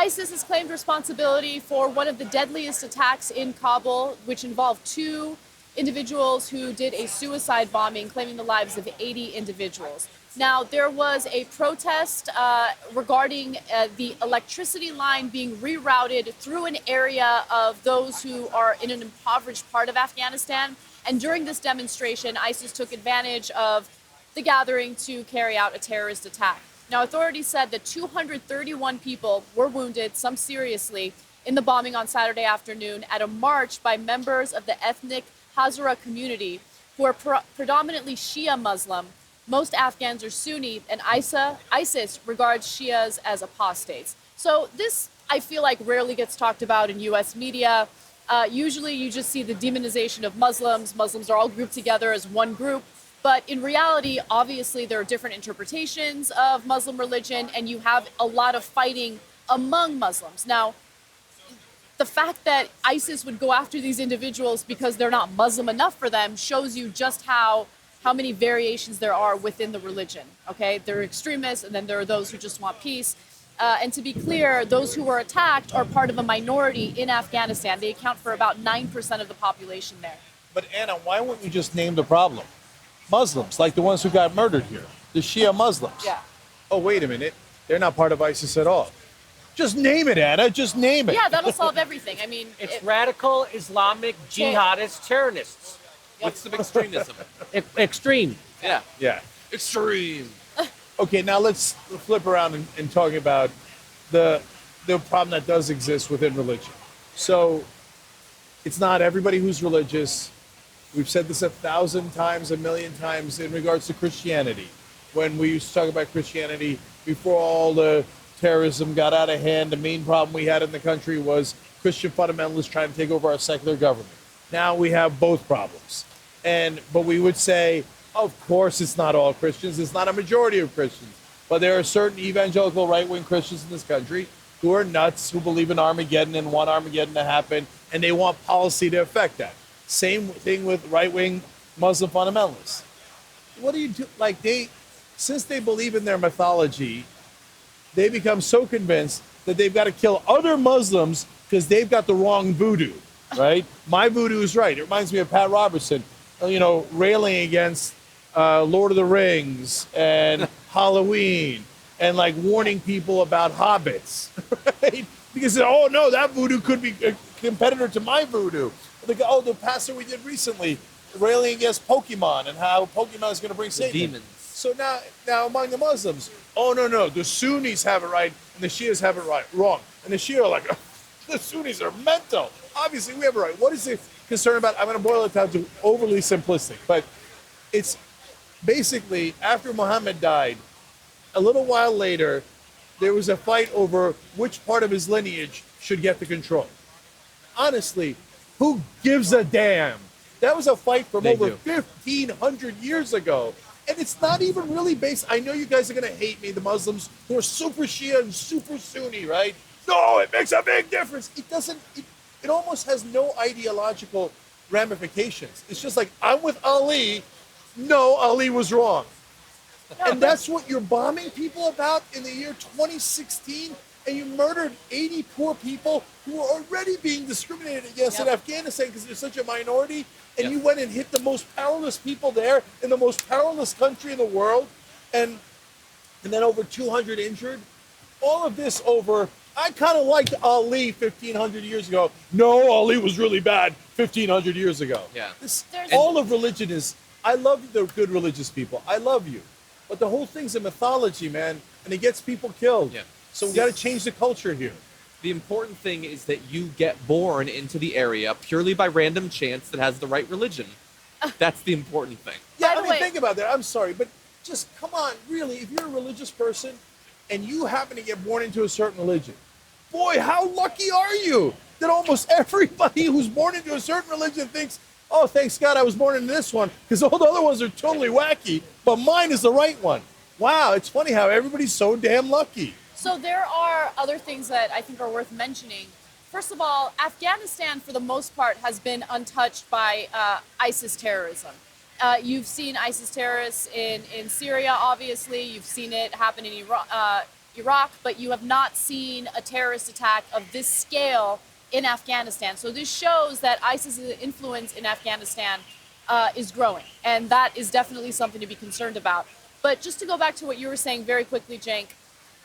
ISIS has claimed responsibility for one of the deadliest attacks in Kabul, which involved 2 individuals who did a suicide bombing, claiming the lives of 80 individuals. Now, there was a protest regarding the electricity line being rerouted through an area of those who are in an impoverished part of Afghanistan. And during this demonstration, ISIS took advantage of the gathering to carry out a terrorist attack. Now, authorities said that 231 people were wounded, some seriously, in the bombing on Saturday afternoon at a march by members of the ethnic Hazara community, who are predominantly Shia Muslim. Most Afghans are Sunni, and ISIS regards Shias as apostates. So this, I feel like, rarely gets talked about in U.S. media. Usually you just see the demonization of Muslims. Muslims are all grouped together as one group. But in reality, obviously, there are different interpretations of Muslim religion, and you have a lot of fighting among Muslims. Now, the fact that ISIS would go after these individuals because they're not Muslim enough for them shows you just how many variations there are within the religion, okay? There are extremists, and then there are those who just want peace. And to be clear, those who were attacked are part of a minority in Afghanistan. They account for about 9% of the population there. But Anna, why wouldn't you just name the problem? Muslims, like the ones who got murdered here, the Shia Muslims. Yeah. Oh, wait a minute. They're not part of ISIS at all. Just name it, Anna. Just name it. Yeah, that'll solve everything. I mean, it's radical Islamic jihadist terrorists. What's the extremism? Extreme. Yeah. Yeah. Extreme. Okay, now let's flip around and talk about the problem that does exist within religion. So it's not everybody who's religious. We've said this 1,000 times, 1,000,000 times in regards to Christianity. When we used to talk about Christianity, before all the terrorism got out of hand, the main problem we had in the country was Christian fundamentalists trying to take over our secular government. Now we have both problems. But we would say, of course it's not all Christians. It's not a majority of Christians. But there are certain evangelical right-wing Christians in this country who are nuts, who believe in Armageddon and want Armageddon to happen, and they want policy to affect that. Same thing with right-wing Muslim fundamentalists. What do you do? Like since they believe in their mythology, they become so convinced that they've got to kill other Muslims because they've got the wrong voodoo, right? My voodoo is right. It reminds me of Pat Robertson, railing against Lord of the Rings and Halloween and like warning people about hobbits, right? Because, oh no, that voodoo could be a competitor to my voodoo. The pastor we did recently, railing against Pokemon and how Pokemon is going to bring Satan. Demons. So now among the Muslims, oh no, the Sunnis have it right and the Shias have it wrong. And the Shia are like, the Sunnis are mental. Obviously, we have it right. What is the concern about? I'm going to boil it down to overly simplistic, but it's basically after Muhammad died, a little while later, there was a fight over which part of his lineage should get the control. Honestly, who gives a damn? That was a fight from over 1,500 years ago. And it's not even really based. I know you guys are going to hate me, the Muslims who are super Shia and super Sunni, right? No, it makes a big difference. It doesn't, it almost has no ideological ramifications. It's just like, I'm with Ali. No, Ali was wrong. And that's what you're bombing people about in the year 2016. And you murdered 80 poor people who were already being discriminated against in Afghanistan because they're such a minority. And you went and hit the most powerless people there in the most powerless country in the world. And then over 200 injured. All of this over, I kind of liked Ali 1,500 years ago. No, Ali was really bad 1,500 years ago. Yeah. All of religion is, I love the good religious people. I love you. But the whole thing's a mythology, man. And it gets people killed. Yeah. So we got to change the culture here. The important thing is that you get born into the area purely by random chance that has the right religion. That's the important thing. Yeah, I mean, think about that. I'm sorry, but just come on, really, if you're a religious person and you happen to get born into a certain religion, boy, how lucky are you that almost everybody who's born into a certain religion thinks, oh, thanks God I was born into this one, because all the other ones are totally wacky, but mine is the right one. Wow, it's funny how everybody's so damn lucky. So there are other things that I think are worth mentioning. First of all, Afghanistan, for the most part, has been untouched by ISIS terrorism. You've seen ISIS terrorists in Syria, obviously. You've seen it happen in Iraq, but you have not seen a terrorist attack of this scale in Afghanistan. So this shows that ISIS's influence in Afghanistan is growing, and that is definitely something to be concerned about. But just to go back to what you were saying very quickly, Cenk,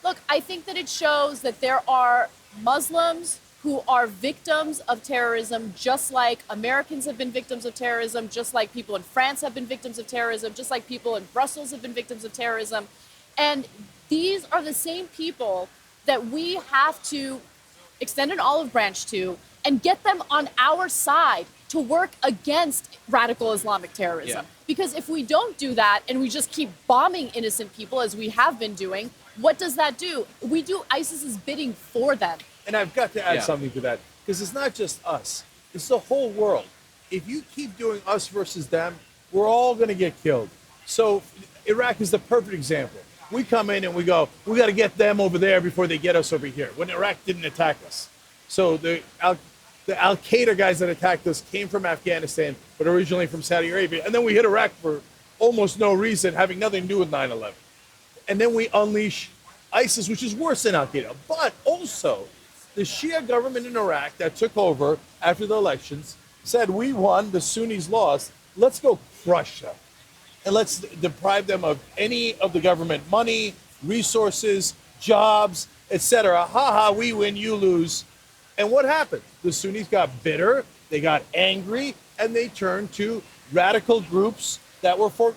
look, I think that it shows that there are Muslims who are victims of terrorism, just like Americans have been victims of terrorism, just like people in France have been victims of terrorism, just like people in Brussels have been victims of terrorism. And these are the same people that we have to extend an olive branch to and get them on our side to work against radical Islamic terrorism. Yeah. Because if we don't do that and we just keep bombing innocent people as we have been doing, what does that do? We do ISIS's bidding for them. And I've got to add Yeah. something to that, because it's not just us, it's the whole world. If you keep doing us versus them, we're all going to get killed. So Iraq is the perfect example. We come in and we go, we got to get them over there before they get us over here, when Iraq didn't attack us. So the Al-Qaeda guys that attacked us came from Afghanistan, but originally from Saudi Arabia. And then we hit Iraq for almost no reason, having nothing to do with 9/11. And then we unleash ISIS, which is worse than Al-Qaeda. But also, the Shia government in Iraq that took over after the elections said, we won, the Sunnis lost, let's go crush them. And let's deprive them of any of the government money, resources, jobs, etc. Ha ha, we win, you lose. And what happened? The Sunnis got bitter, they got angry, and they turned to radical groups that were for...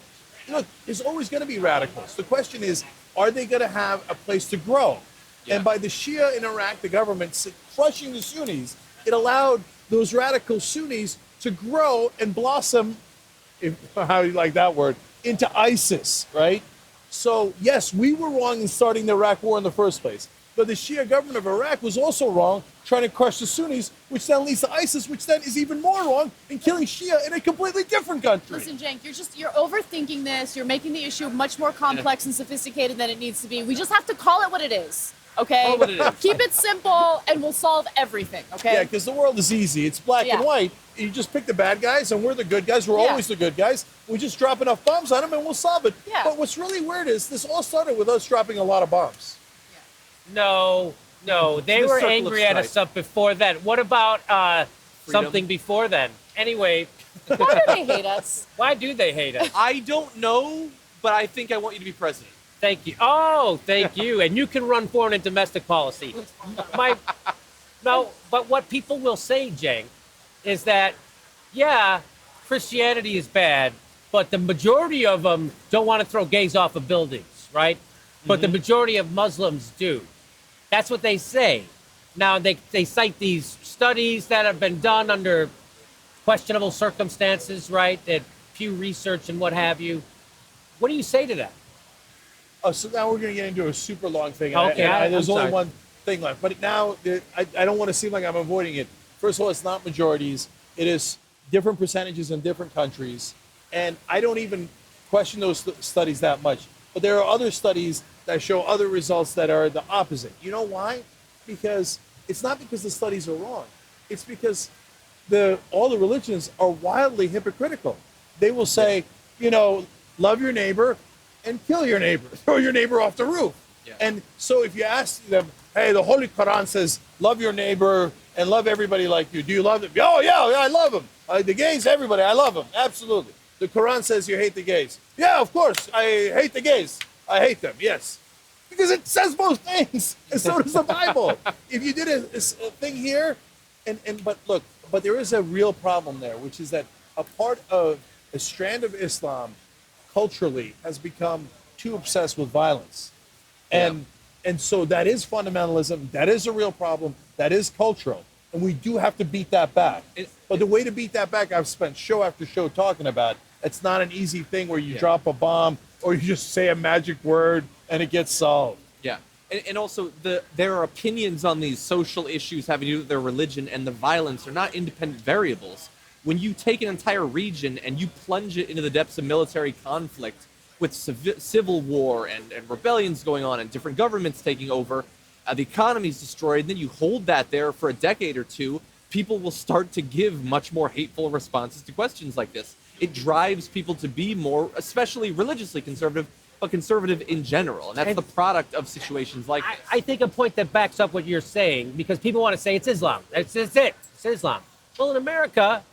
Look, there's always going to be radicals. The question is, are they going to have a place to grow? Yeah. And by the Shia in Iraq, the government crushing the Sunnis, it allowed those radical Sunnis to grow and blossom, how you like that word, into ISIS, right? So, yes, we were wrong in starting the Iraq war in the first place. But the Shia government of Iraq was also wrong trying to crush the Sunnis, which then leads to ISIS, which then is even more wrong in killing Shia in a completely different country. Listen, Cenk, you're overthinking this. You're making the issue much more complex and sophisticated than it needs to be. We just have to call it what it is, okay? Call it what it is. Keep it simple, and we'll solve everything, okay? Yeah, because the world is easy. It's black Yeah. and white. You just pick the bad guys, and we're the good guys. We're Yeah. always the good guys. We just drop enough bombs on them, and we'll solve it. Yeah. But what's really weird is this all started with us dropping a lot of bombs. No, they The were circle of angry at us strife. up before then. What about something before then? Anyway, Why do they hate us? why do they hate us? I don't know, but I think I want you to be president. Thank you. Oh, thank you. And you can run foreign and domestic policy. But what people will say, Cenk, is that, yeah, Christianity is bad, but the majority of them don't want to throw gays off of buildings, right? But the majority of Muslims do. That's what they say. Now, they cite these studies that have been done under questionable circumstances, right? That Pew Research and what have you. What do you say to that? Oh, so now we're going to get into a super long thing. Okay, And there's I'm only sorry. one thing left. But now, I don't want to seem like I'm avoiding it. First of all, it's not majorities. It is different percentages in different countries. And I don't even question those studies that much. But there are other studies that show other results that are the opposite. You know why? Because it's not because the studies are wrong. It's because all the religions are wildly hypocritical. They will say, love your neighbor and kill your neighbor, throw your neighbor off the roof. Yeah. And so if you ask them, hey, the Holy Quran says, love your neighbor and love everybody like you. Do you love them? Oh, yeah, I love them. The gays, everybody, I love them. Absolutely. The Quran says you hate the gays. Yeah, of course, I hate the gays. I hate them, yes. Because it says both things, and so does the Bible. If you did a thing here, but there is a real problem there, which is that a part of a strand of Islam culturally has become too obsessed with violence. And so that is fundamentalism. That is a real problem. That is cultural. And we do have to beat that back. But the way to beat that back, I've spent show after show talking about. It's not an easy thing where you drop a bomb or you just say a magic word and it gets solved. Yeah. And also, there are opinions on these social issues having to do with their religion and the violence are not independent variables. When you take an entire region and you plunge it into the depths of military conflict with civil war and rebellions going on and different governments taking over, the economy's destroyed, and then you hold that there for a decade or two, people will start to give much more hateful responses to questions like this. It drives people to be more, especially religiously conservative, but conservative in general. And that's the product of situations like this. I think a point that backs up what you're saying, because people want to say it's Islam. It's it. It's Islam. Well, in America,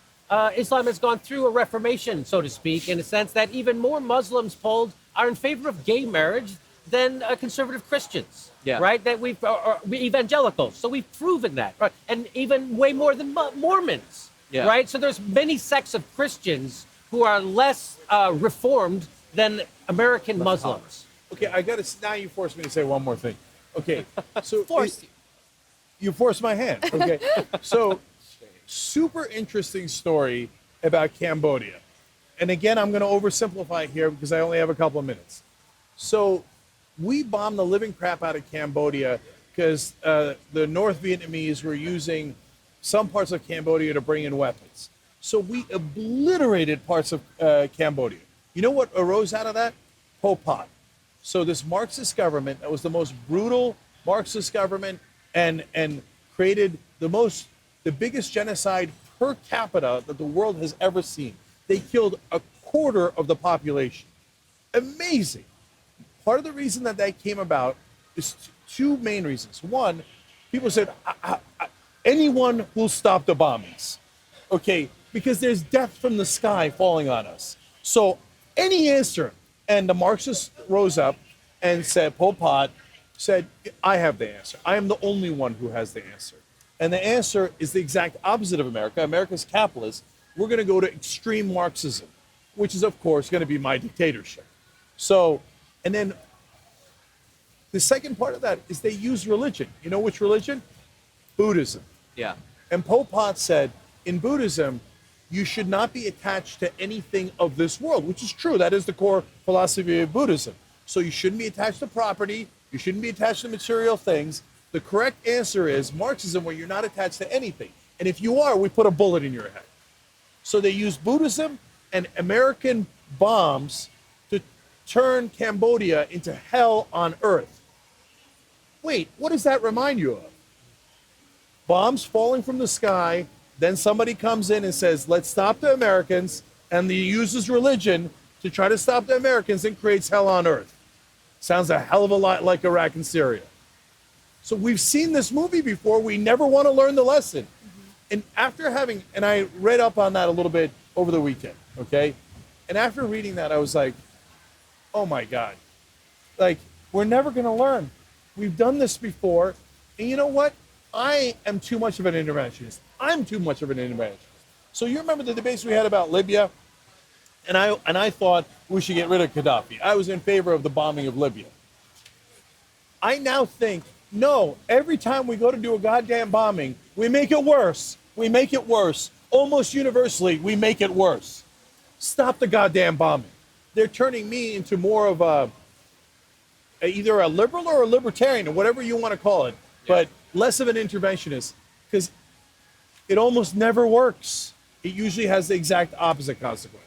Islam has gone through a reformation, so to speak, in a sense that even more Muslims polled are in favor of gay marriage than conservative Christians. Yeah. Right? That we evangelicals. So we've proven that. Right? And even way more than Mormons. Yeah. Right? So there's many sects of Christians who are less reformed than American Muslims. Okay, I got to. Now you forced me to say one more thing. Okay, so Forced you. You forced my hand. Okay, so super interesting story about Cambodia, and again, I'm going to oversimplify here because I only have a couple of minutes. So we bombed the living crap out of Cambodia because the North Vietnamese were using some parts of Cambodia to bring in weapons. So we obliterated parts of Cambodia. You know what arose out of that? Pol Pot. So this Marxist government that was the most brutal Marxist government and created the biggest genocide per capita that the world has ever seen. They killed a quarter of the population. Amazing. Part of the reason that came about is two main reasons. One, people said, anyone will stop the bombings. Okay, because there's death from the sky falling on us. So any answer, and the Marxists rose up and said, Pol Pot said, I have the answer. I am the only one who has the answer. And the answer is the exact opposite of America. America's capitalist. We're going to go to extreme Marxism, which is, of course, going to be my dictatorship. So, and then the second part of that is they use religion. You know which religion? Buddhism. Yeah. And Pol Pot said, in Buddhism, you should not be attached to anything of this world, which is true. That is the core philosophy of Buddhism. So you shouldn't be attached to property. You shouldn't be attached to material things. The correct answer is Marxism, where you're not attached to anything. And if you are, we put a bullet in your head. So they use Buddhism and American bombs to turn Cambodia into hell on earth. Wait, what does that remind you of? Bombs falling from the sky, then somebody comes in and says, let's stop the Americans, and he uses religion to try to stop the Americans and creates hell on earth. Sounds a hell of a lot like Iraq and Syria. So we've seen this movie before. We never want to learn the lesson. And after and I read up on that a little bit over the weekend, okay? And after reading that, I was like, oh my God. Like, we're never going to learn. We've done this before. And you know what? I am too much of an interventionist. I'm too much of an interventionist. So you remember the debates we had about Libya? And I thought we should get rid of Gaddafi. I was in favor of the bombing of Libya. I now think, no, every time we go to do a goddamn bombing, we make it worse. We make it worse. Almost universally, we make it worse. Stop the goddamn bombing. They're turning me into more of either a liberal or a libertarian, or whatever you want to call it, but less of an interventionist, because it almost never works. It usually has the exact opposite consequence.